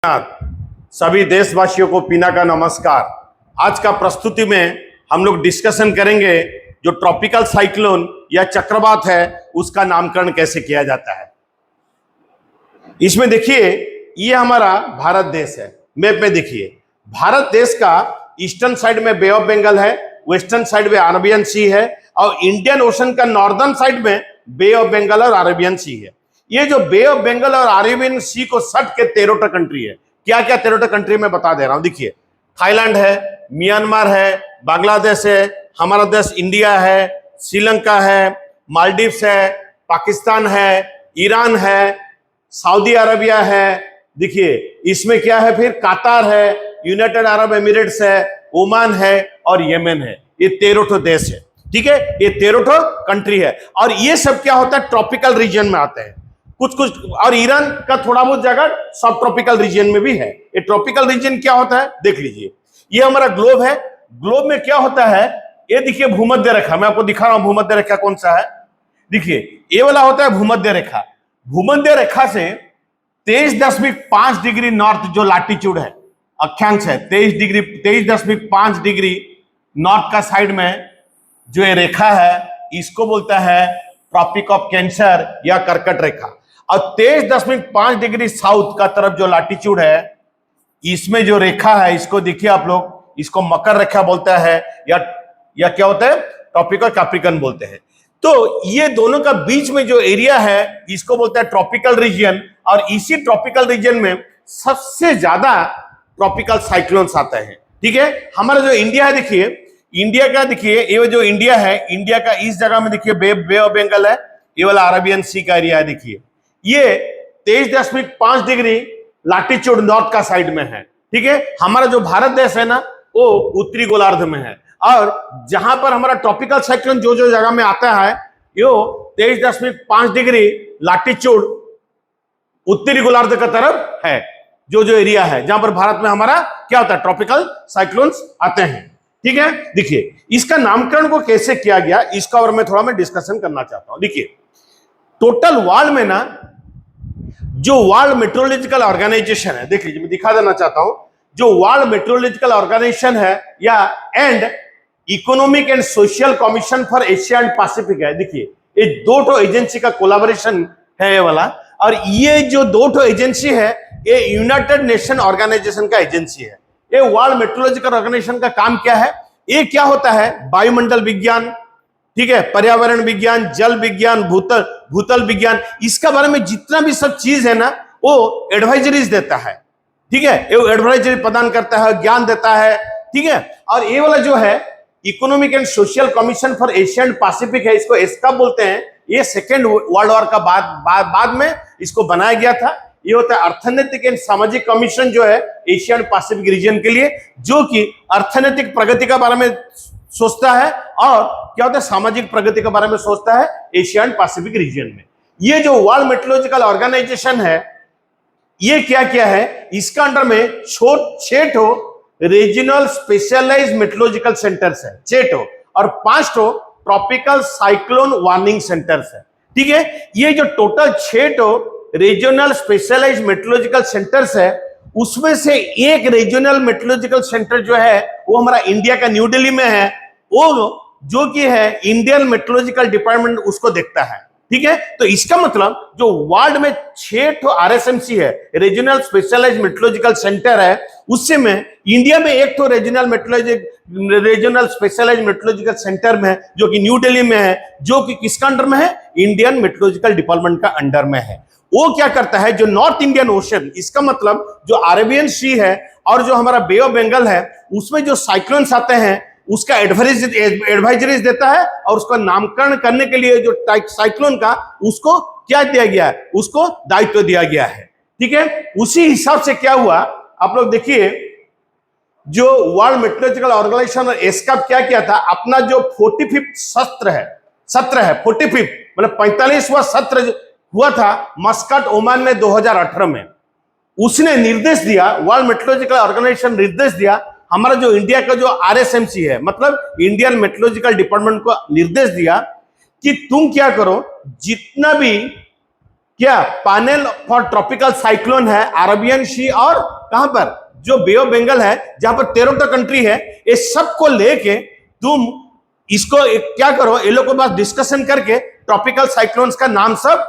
सभी देशवासियों को पीना का नमस्कार। आज का प्रस्तुति में हम लोग डिस्कशन करेंगे जो ट्रॉपिकल साइक्लोन या चक्रवात है उसका नामकरण कैसे किया जाता है। इसमें देखिए ये हमारा भारत देश है। मैप में देखिए भारत देश का ईस्टर्न साइड में बे ऑफ बंगाल है, वेस्टर्न साइड में अरेबियन सी है और इंडियन ओशन का नॉर्दर्न साइड में बे ऑफ बंगाल और अरेबियन सी है। ये जो बे ऑफ बंगाल और अरेबियन सी को सट के 13 कंट्री है। क्या क्या 13 कंट्री में बता दे रहा हूं। देखिए थाईलैंड है, म्यांमार है, बांग्लादेश है, हमारा देश इंडिया है, श्रीलंका है, मालदीव्स है, पाकिस्तान है, ईरान है, सऊदी अरबिया है। देखिए इसमें क्या है, फिर कतार है, यूनाइटेड अरब एमिरेट्स है, ओमान है और यमन है। ये 13 देश है। ठीक है, ये 13 कंट्री है और ये सब क्या होता है, ट्रॉपिकल रीजन में आते हैं कुछ कुछ। और ईरान का थोड़ा बहुत जगह सब ट्रॉपिकल रीजन में भी है। ये ट्रॉपिकल रीजन क्या होता है देख लीजिए। ये हमारा ग्लोब है। ग्लोब में क्या होता है, ये देखिए भूमध्य रेखा, मैं आपको दिखा रहा हूं भूमध्य रेखा कौन सा है। देखिए ये वाला होता है भूमध्य रेखा। भूमध्य रेखा से 23.5 डिग्री नॉर्थ जो लैटिट्यूड है, अक्षांश है 23.5 डिग्री नॉर्थ का साइड में जो ये रेखा है इसको बोलता है ट्रॉपिक ऑफ कैंसर या कर्कट रेखा। और 23.5 डिग्री साउथ का तरफ जो लैटिट्यूड है इसमें जो रेखा है इसको देखिए आप लोग, इसको मकर रेखा बोलता है या क्या होता है, ट्रॉपिक और कैप्रिकन बोलते हैं। तो ये दोनों का बीच में जो एरिया है इसको बोलता है ट्रॉपिकल रीजन। और इसी ट्रॉपिकल रीजन में सबसे ज्यादा ट्रॉपिकल साइक्लोन्स आते हैं। ठीक है, हमारा जो इंडिया है, देखिए इंडिया का, देखिए ये जो इंडिया है, इंडिया का इस जगह में देखिए बे ऑफ बंगाल है, ये वाला अरेबियन सी का एरिया है। देखिए ये 23.5 डिग्री लैटिट्यूड नॉर्थ का साइड में है। ठीक है, हमारा जो भारत देश है ना वो उत्तरी गोलार्ध में है। और जहां पर हमारा ट्रॉपिकल साइक्लोन जो जो जगह में आता है यो 23.5 डिग्री लैटिट्यूड उत्तरी गोलार्ध का तरफ है, जो जो एरिया है जहां पर भारत में हमारा क्या होता है, ट्रॉपिकल साइक्लोन्स आते हैं। ठीक है, देखिए इसका नामकरण को कैसे किया गया इसका और मैं डिस्कशन करना चाहता हूं। देखिए टोटल वर्ल्ड में ना जो वर्ल्ड मेट्रोलॉजिकल ऑर्गेनाइजेशन है, देख लीजिए मैं दिखा देना चाहता हूं, जो वर्ल्ड मेट्रोलॉजिकल ऑर्गेनाइजेशन है या and economic and social commission for Asia and Pacific है। देखिए ये 2 एजेंसी का कोलैबोरेशन है ये वाला। और ये जो 2 एजेंसी है ये यूनाइटेड नेशन ऑर्गेनाइजेशन का एजेंसी है। ये वर्ल्ड मेट्रोलॉजिकल ऑर्गेनाइजेशन का काम क्या है, ये क्या होता है, वायुमंडल विज्ञान, ठीक है, पर्यावरण विज्ञान, जल विज्ञान, भूतल विज्ञान, इसका बारे में जितना भी सब चीज है ना वो एडवाइजरीज देता है। ठीक है, ये एडवाइजरी प्रदान करता है, ज्ञान देता है। ठीक है, और ये वाला जो है economic and social commission for Asia and Pacific है, इसको एस्का बोलते हैं। ये सेकेंड वर्ल्ड वॉर का बाद में इसको बनाया गया था। ये होता है अर्थनैतिक एंड सामाजिक कमीशन जो है एशिया एंड पैसिफिक रीजन के लिए, जो कि अर्थनैतिक प्रगति के बारे में सोचता है और क्या होता है, सामाजिक प्रगति के बारे में सोचता है एशिया एंड पैसिफिक रीजन में। ये जो वर्ल्ड मेट्रोलॉजिकल ऑर्गेनाइजेशन है ये क्या क्या है, इसका अंडर में 6 रीजनल स्पेशलाइज्ड मेट्रोलॉजिकल सेंटर्स है, 6 और 5 ट्रॉपिकल साइक्लोन वार्निंग सेंटर्स है। ठीक है, ये जो total 6 regional specialised meteorological centres है उसमें से एक रीजनल मेट्रोलॉजिकल सेंटर जो है वो हमारा इंडिया का न्यू दिल्ली में है, वो जो कि है इंडियन मेट्रोलॉजिकल डिपार्टमेंट उसको देखता है। ठीक है, तो इसका मतलब जो वर्ल्ड में 6 आरएसएमसी है, रीजनल स्पेशलाइज्ड मेट्रोलॉजिकल सेंटर है, उससे में इंडिया में एक रीजनल स्पेशलाइज्ड मेट्रोलॉजिकल सेंटर में है जो कि न्यू दिल्ली में है, जो कि किसका अंडर में है, इंडियन मेट्रोलॉजिकल डिपार्टमेंट का अंडर में है। वो क्या करता है, जो नॉर्थ इंडियन ओशन, इसका मतलब जो अरेबियन सी है और जो हमारा बे ऑफ बंगाल है उसमें जो साइक्लोन्स आते हैं उसका एडवाइजरीज देता है और उसका नामकरण करने के लिए जो साइक्लोन का उसको क्या दिया गया है, उसको दायित्व दिया गया है। ठीक है, उसी हिसाब से क्या हुआ आप लोग देखिए, जो वर्ल्ड मेट्रोलॉजिकल ऑर्गेनाइजेशन और एस्काप क्या किया था, अपना जो 45वां सत्र है 45 मतलब 45वां सत्र हुआ था मस्कट ओमान में 2018 में, उसने निर्देश दिया, वर्ल्ड मेट्रोलॉजिकल ऑर्गेनाइजेशन निर्देश दिया, हमारा जो इंडिया का जो आरएसएमसी है मतलब इंडियन मेट्रोलॉजिकल डिपार्टमेंट को निर्देश दिया कि तुम क्या करो, जितना भी क्या पैनल फॉर ट्रॉपिकल साइक्लोन है अरबियन सी और कहां पर जो बे ऑफ बंगाल है जहां पर 13 कंट्री है, ये सबको लेके तुम इसको क्या करो, ये लोग के पास डिस्कशन करके ट्रॉपिकल साइक्लोन्स का नाम सब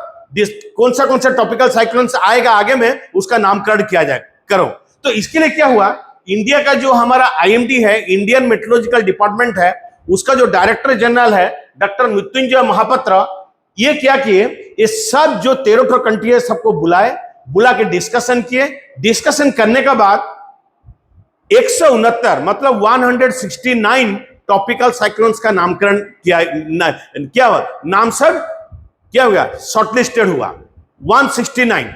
कौन सा ट्रॉपिकल साइक्लोन्स आएगा आगे में उसका नामकरण किया जाए करो। तो इसके लिए क्या हुआ, इंडिया का जो हमारा आईएमडी है, इंडियन मेट्रोलॉजिकल डिपार्टमेंट है, उसका जो डायरेक्टर जनरल है डॉक्टर मृत्युंजय महापात्र, ये क्या किए, ये सब जो 13 कंट्री है सबको बुला के डिस्कशन किए। डिस्कशन करने के बाद 169 मतलब 169 ट्रॉपिकल साइक्लोन्स का नामकरण क्या हुआ, नाम सब क्या हुआ, शॉर्टलिस्टेड हुआ 169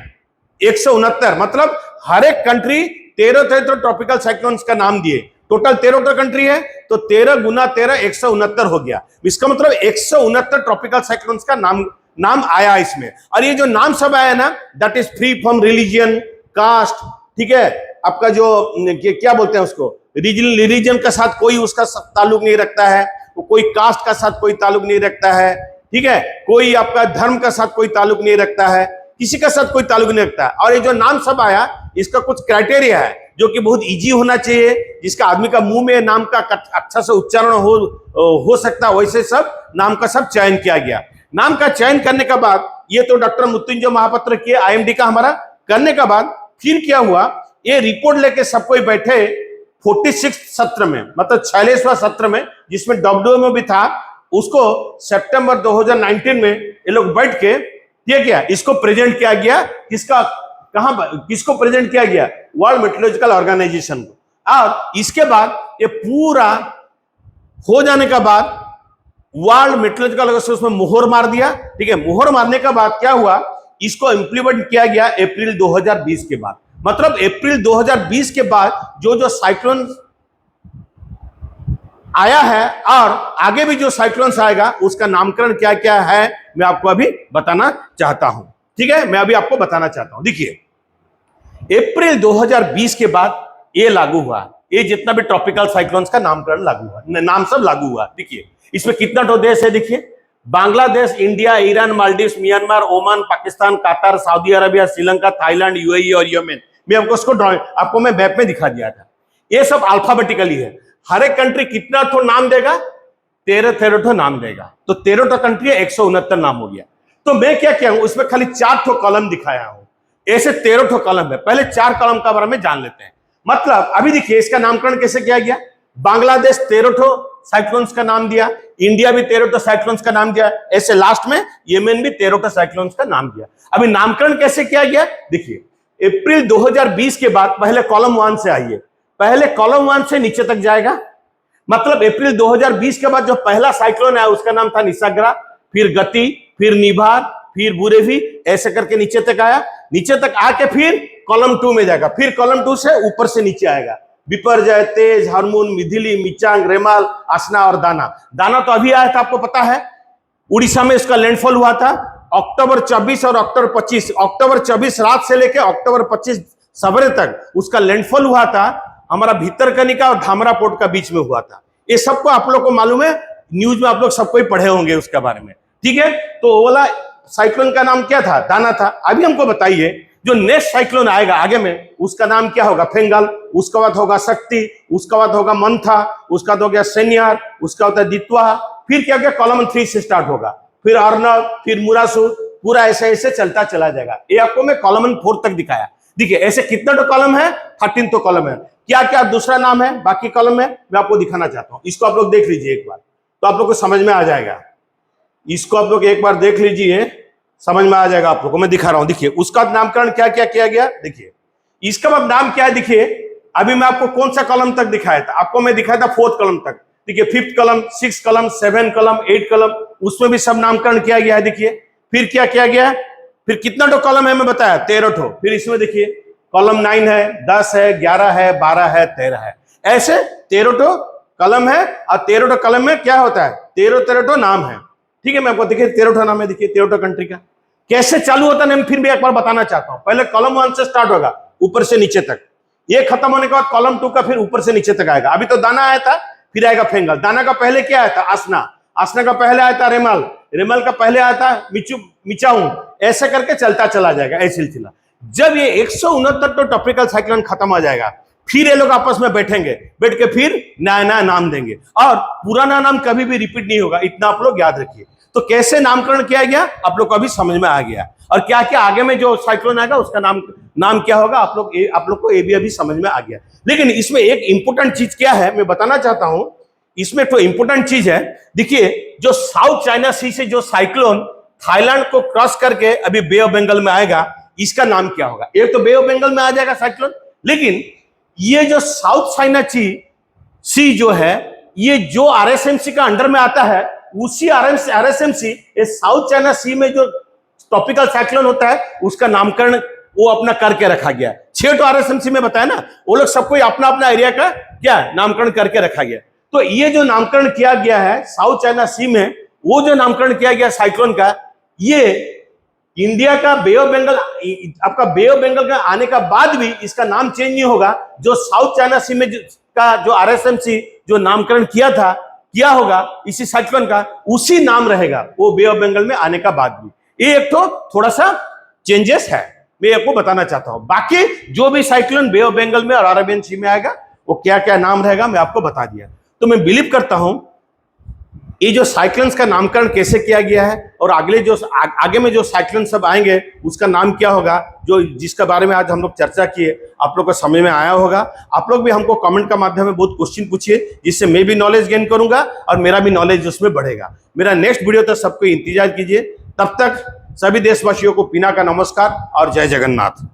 169 मतलब हर एक कंट्री 13 ट्रॉपिकल साइक्लोन्स का नाम दिए। टोटल 13 कंट्री है तो 13 गुना 13 169 हो गया। इसका मतलब 169 ट्रॉपिकल साइक्लोन्स का नाम आया इसमें। और ये जो नाम सब आया ना, that is free from religion caste, ठीक है, आपका जो क्या बोलते हैं उसको, रिलीजन के साथ कोई उसका ताल्लुक नहीं रखता है, कोई कास्ट का साथ कोई ताल्लुक नहीं रखता है, ठीक है, कोई आपका धर्म का साथ कोई ताल्लुक नहीं रखता है, किसी का साथ कोई ताल्लुक नहीं रखता है। और ये जो नाम सब आया इसका कुछ क्राइटेरिया है जो कि बहुत इजी होना चाहिए, जिसका आदमी का मुंह में नाम का अच्छा से उच्चारण हो सकता है, वैसे सब नाम का सब चयन किया गया। नाम का चयन करने के बाद ये तो डॉक्टर मृत्युंजय महापात्र के आईएमडी का हमारा करने के बाद फिर क्या हुआ, ये रिपोर्ट लेके सब कोई बैठे 46 सत्र में, मतलब 46वां सत्र में, जिसमें WMO भी था, उसको सितंबर 2019 में ये लोग बैठ के ये क्या इसको प्रेजेंट किया गया, किसको प्रेजेंट किया गया, वर्ल्ड मेट्रोलॉजिकल ऑर्गेनाइजेशन को। और इसके बाद ये पूरा हो जाने के बाद वर्ल्ड मेट्रोलॉजिकल ऑर्गेनाइजेशन उसमें मोहर मार दिया, ठीक है। मोहर मारने के बाद क्या हुआ, इसको इंप्लीमेंट किया गया अप्रैल 2020 के बाद। मतलब अप्रैल 2020 के बाद जो साइक्लोन आया है और आगे भी जो साइक्लोन्स आएगा उसका नामकरण क्या क्या है मैं आपको अभी बताना चाहता हूं, ठीक है। मैं अभी आपको बताना चाहता हूं, देखिए अप्रैल 2020 के बाद ये लागू हुआ, ये जितना भी ट्रॉपिकल साइक्लोन्स का नामकरण लागू हुआ, नाम सब लागू हुआ। देखिए इसमें कितना तो देश है, देखिए Bangladesh, India, Iran, Maldives, Myanmar, Oman, Pakistan, Qatar, Saudi Arabia, Sri Lanka, Thailand, UAE और यमन। मैं आपको मैं मैप में दिखा दिया था। ये सब अल्फाबेटिकली है। हर एक कंट्री कितना तो नाम देगा, 13 नाम देगा, तो 13 कंट्री 169 नाम हो गया। तो मैं क्या किया हूं, उसमें खाली 4 कॉलम दिखाया हूं, ऐसे 13 कॉलम है। पहले 4 कॉलम का बारे में जान लेते हैं। मतलब अभी देखिए इसका नामकरण कैसे किया गया, बांग्लादेश 13 साइक्लोन्स का नाम दिया, इंडिया भी 13 साइक्लोन्स का नाम दिया, ऐसे लास्ट में यमन भी 13 साइक्लोन्स का नाम दिया। अभी नामकरण कैसे किया गया, देखिए अप्रैल 2020 के बाद पहले कॉलम 1 से आइए, पहले कॉलम 1 से नीचे तक जाएगा। मतलब अप्रैल 2020 के बाद जो पहला साइक्लोन आया उसका नाम था निसर्गा, फिर गति, फिर निभार, फिर बुरेवी, ऐसे करके नीचे तक आया। नीचे तक आके फिर कॉलम 2 में जाएगा, फिर कॉलम 2 से ऊपर से नीचे आएगा। विपर्जय, तेज, हार्मोन, मिथिली, मिचांग, रेमाल, आसना और दाना। दाना तो अभी आया था, आपको पता है, उड़ीसा में इसका लैंडफॉल हुआ था अक्टूबर 24 और अक्टूबर 25। अक्टूबर 24 रात से लेकर अक्टूबर 25 सवेरे तक उसका लैंडफॉल हुआ था। हमारा भीतरकनिका और धामरा पोर्ट का बीच में हुआ था। ये सबको आप लोग को मालूम है, न्यूज में आप लोग सबको ही पढ़े होंगे उसके बारे में, ठीक है। तो वो वाला साइक्लोन का नाम क्या था, दाना था। अभी हमको बताइए जो नेक्स्ट साइक्लोन आएगा आगे में उसका नाम क्या होगा, फेंगल, उसके बाद होगा शक्ति, उसके बाद होगा मंथा, उसका बाद हो गया सेनियर, उसका होता है दित्वा, फिर क्या गया कॉलम 3 से स्टार्ट होगा, फिर अर्नब, फिर मुरासु, पूरा ऐसे ऐसे चलता चला जाएगा। ये आपको मैं कॉलम 4 तक दिखाया। देखिए ऐसे कितना तो कॉलम है, 13 तो कॉलम है। क्या क्या दूसरा नाम है बाकी कॉलम में मैं आपको दिखाना चाहता हूं। इसको आप लोग देख लीजिए एक बार, तो आप लोग को समझ में आ जाएगा। इसको आप लोग एक बार देख लीजिए, समझ में आ जाएगा आप लोग को। मैं दिखा रहा हूं, देखिए उसका नामकरण क्या क्या किया गया। देखिए इसका अब नाम क्या है, देखिए अभी मैं आपको कौन सा कॉलम तक दिखाया था, आपको मैं दिखाया था 4th कॉलम तक। देखिए 5th column, 6th column, 7th column, 8th column, उसमें भी सब नामकरण किया गया है। देखिए फिर क्या किया गया, फिर कितना तो कॉलम है मैं बताया, 13। फिर इसमें देखिए कॉलम 9 है, 10 है, 11 है, 12 है, 13 है, ऐसे 13 कॉलम है। और 13 कॉलम में क्या होता है, 13 नाम है, ठीक है। मैं आपको देखिए 13 नाम है, देखिए 13 कंट्री का कैसे चालू होता है, मैं फिर भी एक बार बताना चाहता हूं। पहले कॉलम 1 से स्टार्ट होगा ऊपर से नीचे तक, ये खत्म होने के बाद कॉलम 2 का फिर ऊपर से नीचे तक आएगा। अभी तो दाना आया था, फिर आएगा फेंगल। दाना का पहले क्या आया था, आसना, आसना का पहले आया था रेमाल, रिमल का पहले आता है मिचू मिचाऊ, ऐसे करके चलता चला जाएगा ऐसे सिलसिला। जब ये 169 तो ट्रॉपिकल साइक्लोन खत्म हो जाएगा, फिर ये लोग आपस में बैठेंगे, बैठ के फिर नया नया नाम देंगे और पुराना नाम कभी भी रिपीट नहीं होगा, इतना आप लोग याद रखिए। तो कैसे नामकरण किया गया आप लोग को अभी समझ में आ गया, और क्या क्या आगे में जो साइक्लोन आएगा उसका नाम क्या होगा आप लोग को ये भी अभी समझ में आ गया। लेकिन इसमें एक इंपॉर्टेंट चीज क्या है मैं बताना चाहता हूं, इसमें तो इंपॉर्टेंट चीज है, देखिए जो साउथ चाइना सी से जो साइक्लोन थाईलैंड को क्रॉस करके अभी बे ऑफ बंगाल में आएगा, इसका नाम क्या होगा। एक तो बे ऑफ बंगाल में आ जाएगा साइक्लोन, लेकिन ये जो साउथ चाइना सी जो है, ये जो आरएसएमसी का अंडर में आता है, उसी आरएसएमसी साउथ चाइना सी में जो ट्रॉपिकल साइक्लोन होता है उसका नामकरण वो अपना करके रखा गया। 6 तो आरएसएमसी में बताया ना, वो लोग सबको अपना अपना एरिया का क्या नामकरण करके रखा गया। तो ये जो नामकरण किया गया है साउथ चाइना सी में, वो जो नामकरण किया गया साइक्लोन का, ये इंडिया का बे ऑफ बंगाल, आपका बे ऑफ बंगाल का आने का बाद भी इसका नाम चेंज नहीं होगा। जो साउथ चाइना सी में का जो आरएसएमसी जो नामकरण किया होगा इसी साइक्लोन का, उसी नाम रहेगा वो बे ऑफ बंगाल में आने का बाद भी। ये एक तो थोड़ा सा चेंजेस है, मैं आपको बताना चाहता हूं। बाकी जो भी साइक्लोन बे ऑफ बंगाल में और अरेबियन सी में आएगा वो क्या क्या नाम रहेगा मैं आपको बता दिया। तो मैं बिलीव करता हूं ये जो साइक्लोन्स का नामकरण कैसे किया गया है और आगे में जो साइक्लोन सब आएंगे उसका नाम क्या होगा, जो जिसके बारे में आज हम लोग चर्चा किए, आप लोग को समझ में आया होगा। आप लोग भी हमको कमेंट का माध्यम में बहुत क्वेश्चन पूछिए, जिससे मैं भी नॉलेज गेन करूंगा और मेरा भी नॉलेज उसमें बढ़ेगा। मेरा नेक्स्ट वीडियो तक सबको इंतजार कीजिए। तब तक सभी देशवासियों को पीना का नमस्कार और जय जगन्नाथ।